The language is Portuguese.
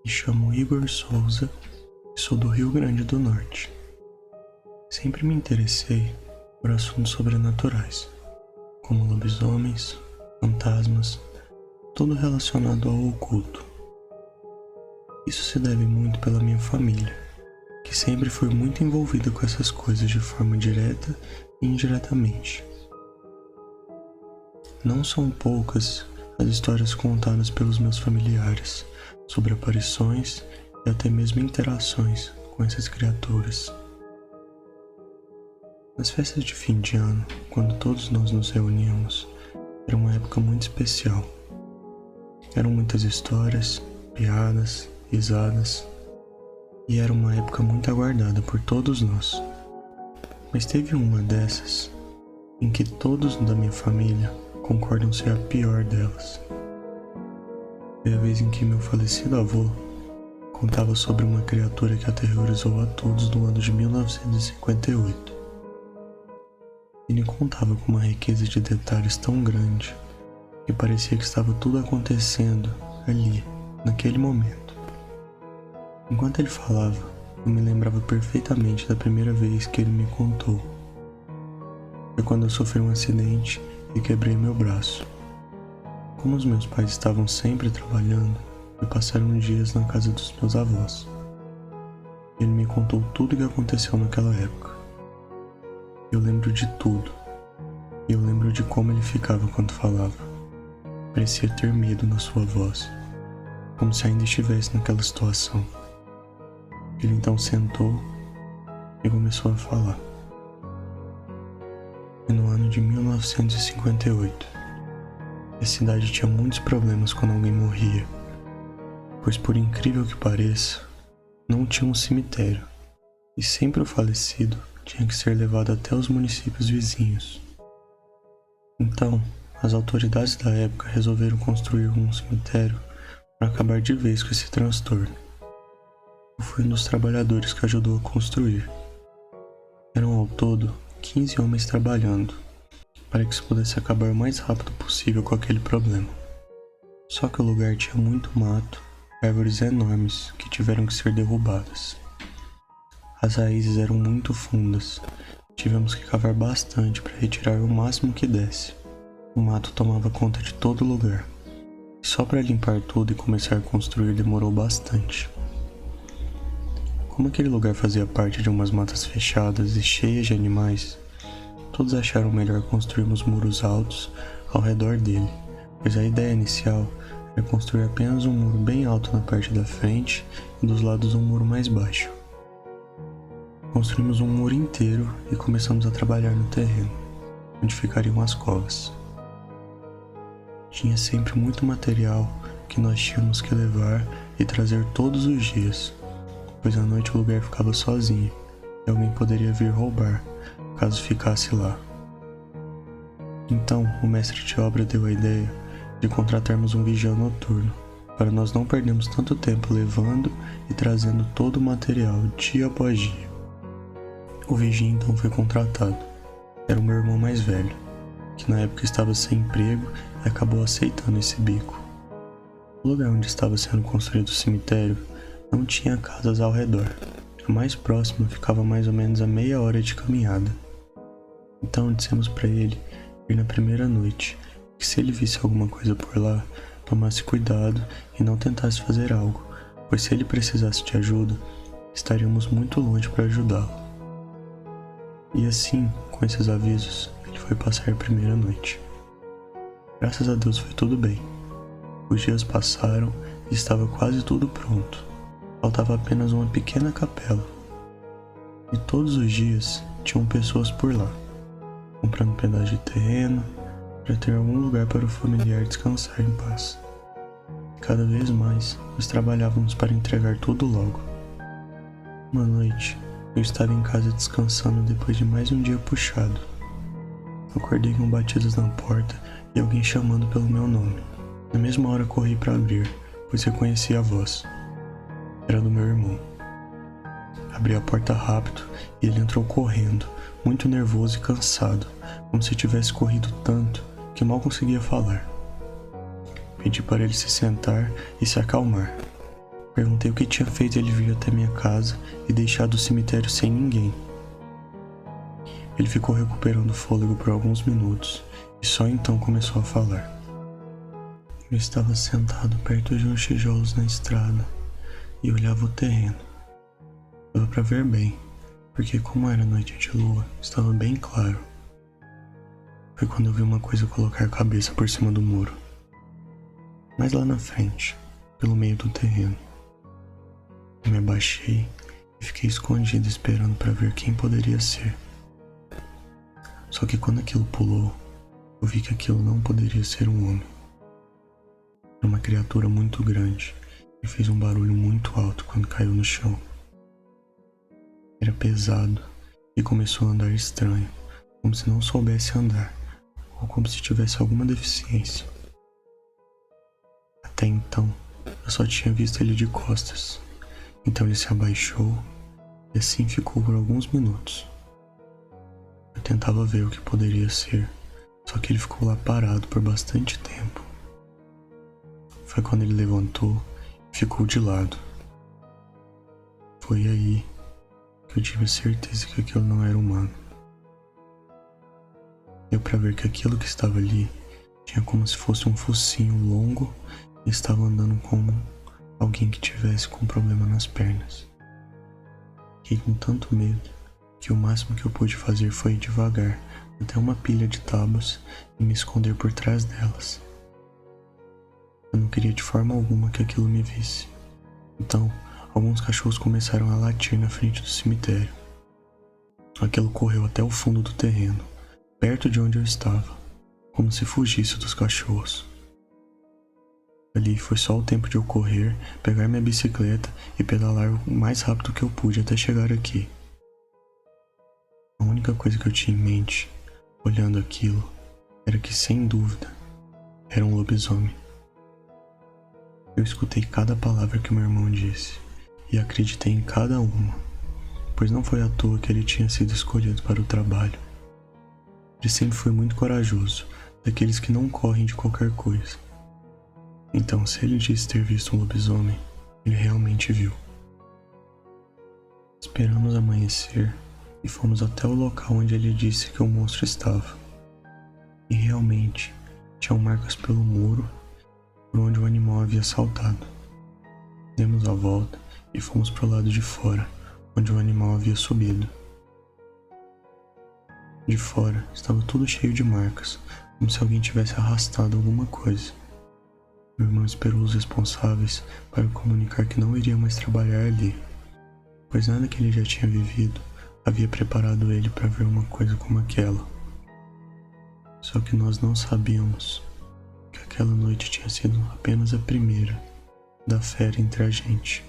Me chamo Igor Souza e sou do Rio Grande do Norte. Sempre me interessei por assuntos sobrenaturais, como lobisomens, fantasmas, tudo relacionado ao oculto. Isso se deve muito pela minha família, que sempre foi muito envolvida com essas coisas de forma direta e indiretamente. Não são poucas as histórias contadas pelos meus familiares sobre aparições e até mesmo interações com essas criaturas. Nas festas de fim de ano, quando todos nós nos reuníamos, era uma época muito especial. Eram muitas histórias, piadas, risadas, e era uma época muito aguardada por todos nós. Mas teve uma dessas em que todos da minha família concordam ser a pior delas. Foi a vez em que meu falecido avô contava sobre uma criatura que aterrorizou a todos no ano de 1958. Ele contava com uma riqueza de detalhes tão grande que parecia que estava tudo acontecendo ali, naquele momento. Enquanto ele falava, eu me lembrava perfeitamente da primeira vez que ele me contou. Foi quando eu sofri um acidente e quebrei meu braço. Como os meus pais estavam sempre trabalhando, me passaram dias na casa dos meus avós. Ele me contou tudo o que aconteceu naquela época. Eu lembro de tudo. E eu lembro de como ele ficava quando falava. Parecia ter medo na sua voz, como se ainda estivesse naquela situação. Ele então sentou e começou a falar. E no ano de 1958, a cidade tinha muitos problemas quando alguém morria, pois por incrível que pareça, não tinha um cemitério, e sempre o falecido tinha que ser levado até os municípios vizinhos. Então, as autoridades da época resolveram construir um cemitério para acabar de vez com esse transtorno. Eu fui um dos trabalhadores que ajudou a construir. Eram ao todo 15 homens trabalhando, para que se pudesse acabar o mais rápido possível com aquele problema. Só que o lugar tinha muito mato, árvores enormes que tiveram que ser derrubadas. As raízes eram muito fundas, tivemos que cavar bastante para retirar o máximo que desse. O mato tomava conta de todo o lugar, e só para limpar tudo e começar a construir demorou bastante. Como aquele lugar fazia parte de umas matas fechadas e cheias de animais, todos acharam melhor construirmos muros altos ao redor dele, pois a ideia inicial era construir apenas um muro bem alto na parte da frente e dos lados um muro mais baixo. Construímos um muro inteiro e começamos a trabalhar no terreno, onde ficariam as covas. Tinha sempre muito material que nós tínhamos que levar e trazer todos os dias, pois à noite o lugar ficava sozinho e alguém poderia vir roubar, caso ficasse lá. Então, o mestre de obra deu a ideia de contratarmos um vigia noturno, para nós não perdermos tanto tempo levando e trazendo todo o material dia após dia. O vigia então foi contratado. Era o meu irmão mais velho, que na época estava sem emprego e acabou aceitando esse bico. O lugar onde estava sendo construído o cemitério não tinha casas ao redor. A mais próxima ficava mais ou menos a meia hora de caminhada. Então dissemos para ele ir na primeira noite, que se ele visse alguma coisa por lá, tomasse cuidado e não tentasse fazer algo, pois se ele precisasse de ajuda, estaríamos muito longe para ajudá-lo. E assim, com esses avisos, ele foi passar a primeira noite. Graças a Deus foi tudo bem. Os dias passaram e estava quase tudo pronto. Faltava apenas uma pequena capela. E todos os dias tinham pessoas por lá, comprando pedaços de terreno para ter algum lugar para o familiar descansar em paz. E cada vez mais nós trabalhávamos para entregar tudo logo. Uma noite, eu estava em casa descansando depois de mais um dia puxado. Acordei com batidas na porta e alguém chamando pelo meu nome. Na mesma hora corri para abrir, pois reconheci a voz. Era do meu irmão. Abri a porta rápido e ele entrou correndo, muito nervoso e cansado, como se tivesse corrido tanto que mal conseguia falar. Pedi para ele se sentar e se acalmar. Perguntei o que tinha feito ele vir até minha casa e deixado o cemitério sem ninguém. Ele ficou recuperando o fôlego por alguns minutos e só então começou a falar. Eu estava sentado perto de uns tijolos na estrada e olhava o terreno. Dava para ver bem, porque como era noite de lua, estava bem claro. Foi quando eu vi uma coisa colocar a cabeça por cima do muro. Mas lá na frente, pelo meio do terreno. Eu me abaixei e fiquei escondido esperando para ver quem poderia ser. Só que quando aquilo pulou, eu vi que aquilo não poderia ser um homem. Era uma criatura muito grande e fez um barulho muito alto quando caiu no chão. Era pesado e começou a andar estranho, como se não soubesse andar, ou como se tivesse alguma deficiência. Até então, eu só tinha visto ele de costas, então ele se abaixou e assim ficou por alguns minutos. Eu tentava ver o que poderia ser, só que ele ficou lá parado por bastante tempo. Foi quando ele levantou e ficou de lado. Foi aí que eu tive certeza que aquilo não era humano. Deu pra ver que aquilo que estava ali tinha como se fosse um focinho longo e estava andando como alguém que tivesse com problema nas pernas. Fiquei com tanto medo que o máximo que eu pude fazer foi ir devagar até uma pilha de tábuas e me esconder por trás delas. Eu não queria de forma alguma que aquilo me visse. Então, alguns cachorros começaram a latir na frente do cemitério. Aquilo correu até o fundo do terreno, perto de onde eu estava, como se fugisse dos cachorros. Ali foi só o tempo de eu correr, pegar minha bicicleta e pedalar o mais rápido que eu pude até chegar aqui. A única coisa que eu tinha em mente, olhando aquilo, era que, sem dúvida, era um lobisomem. Eu escutei cada palavra que meu irmão disse e acreditei em cada uma, pois não foi à toa que ele tinha sido escolhido para o trabalho. Ele sempre foi muito corajoso, daqueles que não correm de qualquer coisa. Então, se ele disse ter visto um lobisomem, ele realmente viu. Esperamos amanhecer e fomos até o local onde ele disse que o monstro estava. E realmente, tinham marcas pelo muro por onde o animal havia saltado. Demos a volta e fomos para o lado de fora, onde o animal havia subido. De fora estava tudo cheio de marcas, como se alguém tivesse arrastado alguma coisa. Meu irmão esperou os responsáveis para comunicar que não iria mais trabalhar ali, pois nada que ele já tinha vivido havia preparado ele para ver uma coisa como aquela. Só que nós não sabíamos que aquela noite tinha sido apenas a primeira da fera entre a gente.